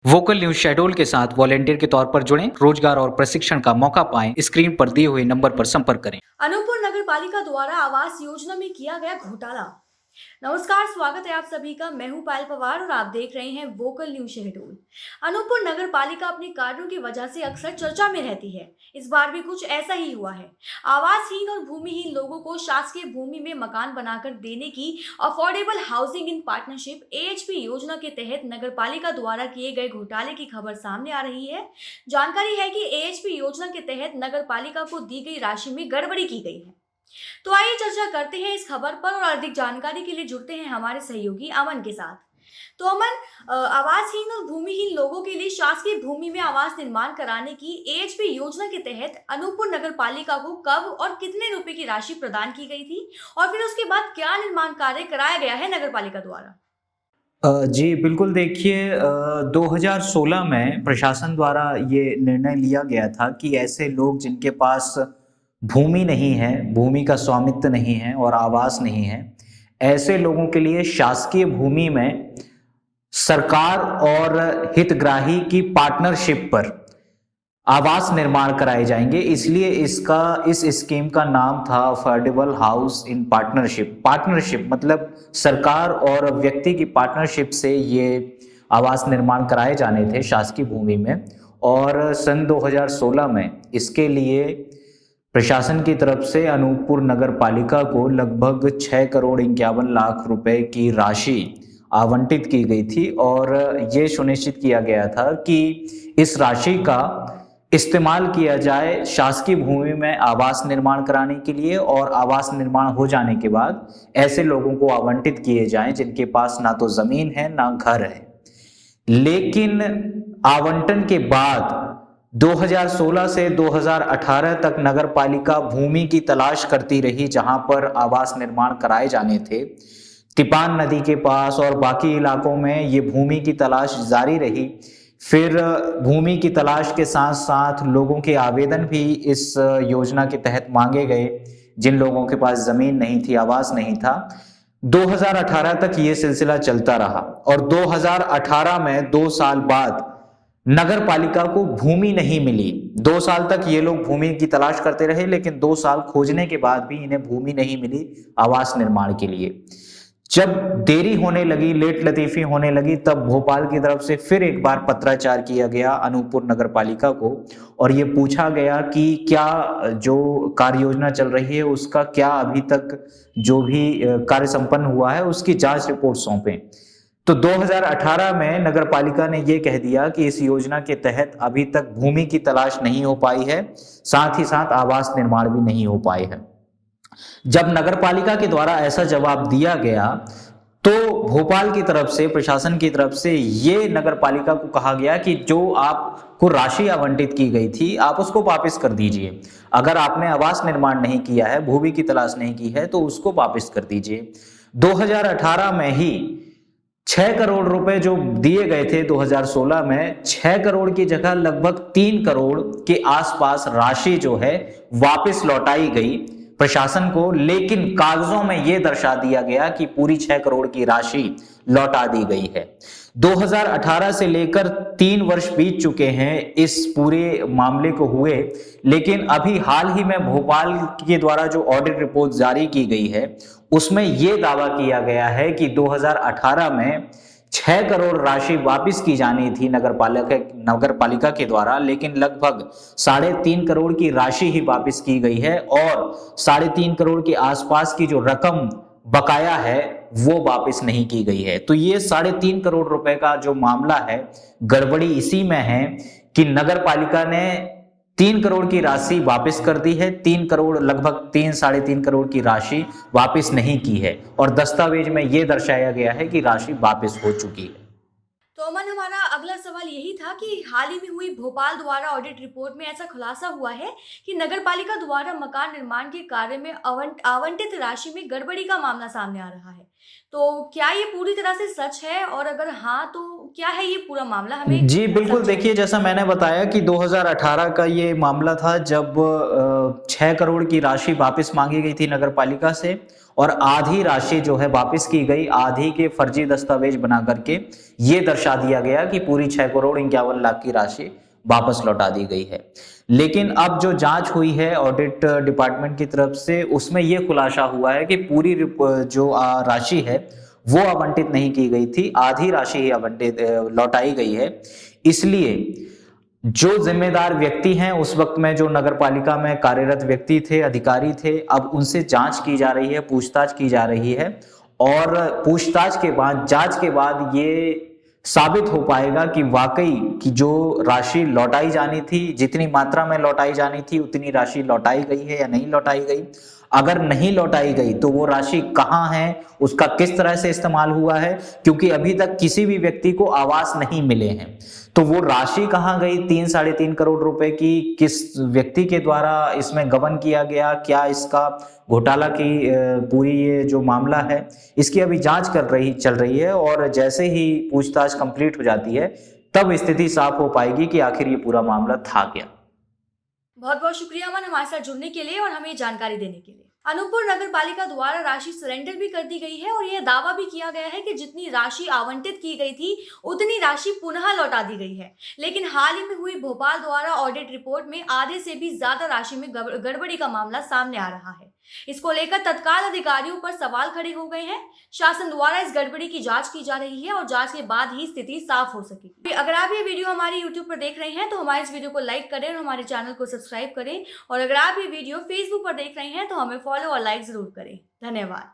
Vocal news Shahdol के साथ volunteer के तौर पर जुड़ें, रोजगार और प्रशिक्षण का मौका पाएं। स्क्रीन पर दिए हुए नंबर पर संपर्क करें। अनूपपुर नगर पालिका द्वारा आवास योजना में किया गया घोटाला। नमस्कार, स्वागत है आप सभी का। मैं हूं पायल पवार और आप देख रहे हैं वोकल न्यूज शहडोल। अनूपपुर नगर पालिका अपने कार्यों की वजह से अक्सर चर्चा में रहती है। इस बार भी कुछ ऐसा ही हुआ है। आवासहीन और भूमिहीन लोगों को शासकीय भूमि में मकान बनाकर देने की affordable housing in partnership AHP योजना के तहत नगर पालिका द्वारा किए गए घोटाले की खबर सामने आ रही है। जानकारी है कि AHP योजना के तहत नगर पालिका को दी गई राशि में गड़बड़ी की गई है। तो आइए चर्चा करते हैं इस खबर पर और अधिक जानकारी के लिए जुड़ते हैं हमारे सहयोगी अमन के साथ। तो अमन, आवासहीन और भूमिहीन लोगों के लिए शासकीय भूमि में आवास निर्माण कराने की AHP योजना के तहत अनूपपुर नगर पालिका को कब और कितने रुपए की राशि प्रदान की गई थी और फिर उसके बाद क्या निर्माण कार्य कराया गया है नगर पालिका द्वारा? जी बिल्कुल, देखिए 2016 में प्रशासन द्वारा ये निर्णय लिया गया था कि ऐसे लोग जिनके पास भूमि नहीं है, भूमि का स्वामित्व नहीं है और आवास नहीं है, ऐसे लोगों के लिए शासकीय भूमि में सरकार और हितग्राही की पार्टनरशिप पर आवास निर्माण कराए जाएंगे। इसलिए इस स्कीम का नाम था affordable house in partnership. Partnership मतलब सरकार और व्यक्ति की पार्टनरशिप से ये आवास निर्माण कराए जाने थे शासकीय भूमि में। और सन 2016 में इसके लिए प्रशासन की तरफ से अनूपपुर नगर पालिका को लगभग 6 करोड़ 51 लाख रुपए की राशि आवंटित की गई थी और ये सुनिश्चित किया गया था कि इस राशि का इस्तेमाल किया जाए शासकीय भूमि में आवास निर्माण कराने के लिए, और आवास निर्माण हो जाने के बाद ऐसे लोगों को आवंटित किए जाएं जिनके पास ना तो जमीन है ना घर है। लेकिन आवंटन के बाद 2016 से 2018 तक नगर पालिका भूमि की तलाश करती रही जहां पर आवास निर्माण कराए जाने थे। तिपान नदी के पास और बाकी इलाकों में ये भूमि की तलाश जारी रही। फिर भूमि की तलाश के साथ साथ लोगों के आवेदन भी इस योजना के तहत मांगे गए जिन लोगों के पास जमीन नहीं थी, आवास नहीं था। 2018 तक ये सिलसिला चलता रहा और 2018 में 2 साल बाद नगर पालिका को भूमि नहीं मिली। 2 साल तक ये लोग भूमि की तलाश करते रहे, लेकिन 2 साल खोजने के बाद भी इन्हें भूमि नहीं मिली आवास निर्माण के लिए। जब देरी होने लगी, लेट लतीफी होने लगी, तब भोपाल की तरफ से फिर एक बार पत्राचार किया गया अनूपपुर नगर पालिका को और ये पूछा गया कि क्या जो कार्य योजना चल रही है उसका क्या अभी तक जो भी कार्य संपन्न हुआ है उसकी जांच रिपोर्ट सौंपें। तो 2018 में नगर पालिका ने ये कह दिया कि इस योजना के तहत अभी तक भूमि की तलाश नहीं हो पाई है, साथ ही साथ आवास निर्माण भी नहीं हो पाए हैं। जब नगर पालिका के द्वारा ऐसा जवाब दिया गया तो भोपाल की तरफ से, प्रशासन की तरफ से ये नगर पालिका को कहा गया कि जो आपको राशि आवंटित की गई थी आप उसको वापस कर दीजिए। अगर आपने आवास निर्माण नहीं किया है, भूमि की तलाश नहीं की है, तो उसको वापस कर दीजिए। 2018 में ही 6 करोड़ रुपए जो दिए गए थे 2016 में, 6 करोड़ की जगह लगभग 3 करोड़ के आसपास राशि जो है वापस लौटाई गई प्रशासन को। लेकिन कागजों में यह दर्शा दिया गया कि पूरी 6 करोड़ की राशि लौटा दी गई है। 2018 से लेकर 3 वर्ष बीत चुके हैं इस पूरे मामले को हुए, लेकिन अभी हाल ही में भोपाल के द्वारा जो ऑडिट रिपोर्ट जारी की गई है उसमें यह दावा किया गया है कि 2018 में 6 करोड़ राशि वापस की जानी थी नगर पालिका के द्वारा, लेकिन लगभग 3.5 करोड़ की राशि ही वापस की गई है और 3.5 करोड़ के आसपास की जो रकम बकाया है वो वापस नहीं की गई है। तो ये 3.5 करोड़ रुपए का जो मामला है, गड़बड़ी इसी में है कि नगर पालिका ने 3 करोड़ की राशि वापस कर दी है, 3 करोड़ लगभग 3-3.5 करोड़ की राशि वापस नहीं की है और दस्तावेज में यह दर्शाया गया है कि राशि वापस हो चुकी है। तो अमन, हमारा अगला सवाल यही था कि हाल ही में हुई भोपाल द्वारा ऑडिट रिपोर्ट में ऐसा खुलासा हुआ है कि नगर पालिका द्वारा मकान निर्माण के कार्य में आवंटित राशि में गड़बड़ी का मामला सामने आ रहा है। तो क्या ये पूरी तरह से सच है और अगर हाँ तो क्या है ये पूरा मामला? हमें जी बिल्कुल, देखिए जैसा मैंने बताया कि 2018 का ये मामला था जब 6 करोड़ की राशि वापस मांगी गई थी नगर पालिका से और आधी राशि जो है वापस की गई, आधी के फर्जी दस्तावेज बना करके ये दर्शा दिया गया कि पूरी 6,51,00,000 की राशि वापस लौटा दी गई है। लेकिन अब जो जांच हुई है ऑडिट डिपार्टमेंट की तरफ से, उसमें यह खुलासा हुआ है कि पूरी जो राशि है वो आवंटित नहीं की गई थी, आधी राशि ही आवंटित लौटाई गई है। इसलिए जो जिम्मेदार व्यक्ति हैं उस वक्त में, जो नगर पालिका में कार्यरत व्यक्ति थे, अधिकारी थे, अब उनसे जांच की जा रही है, पूछताछ की जा रही है और पूछताछ के बाद, जांच के बाद ये साबित हो पाएगा कि वाकई कि जो राशि लौटाई जानी थी, जितनी मात्रा में लौटाई जानी थी उतनी राशि लौटाई गई है या नहीं लौटाई गई। अगर नहीं लौटाई गई तो वो राशि कहाँ है, उसका किस तरह से इस्तेमाल हुआ है, क्योंकि अभी तक किसी भी व्यक्ति को आवास नहीं मिले हैं। तो वो राशि कहाँ गई, 3-3.5 करोड़ रुपए की, किस व्यक्ति के द्वारा इसमें गबन किया गया, क्या इसका घोटाला की पूरी ये जो मामला है इसकी अभी जांच चल रही है और जैसे ही पूछताछ कंप्लीट हो जाती है तब स्थिति साफ हो पाएगी कि आखिर ये पूरा मामला था क्या। बहुत बहुत शुक्रिया अमन, हमारे साथ जुड़ने के लिए और हमें जानकारी देने के लिए। अनूपपुर नगर पालिका द्वारा राशि सरेंडर भी कर दी गई है और यह दावा भी किया गया है कि जितनी राशि आवंटित की गई थी उतनी राशि पुनः लौटा दी गई है। लेकिन हाल ही में हुई भोपाल द्वारा ऑडिट रिपोर्ट में आधे से भी ज्यादा राशि में गड़बड़ी का मामला सामने आ रहा है। इसको लेकर तत्काल अधिकारियों पर सवाल खड़े हो गए हैं। शासन द्वारा इस गड़बड़ी की जांच की जा रही है और जांच के बाद ही स्थिति साफ हो सकेगी। अगर आप ये वीडियो हमारे YouTube पर देख रहे हैं तो हमारे इस वीडियो को लाइक करें और हमारे चैनल को सब्सक्राइब करें, और अगर आप ये वीडियो Facebook पर देख रहे हैं तो हमें फॉलो और लाइक जरूर करें। धन्यवाद।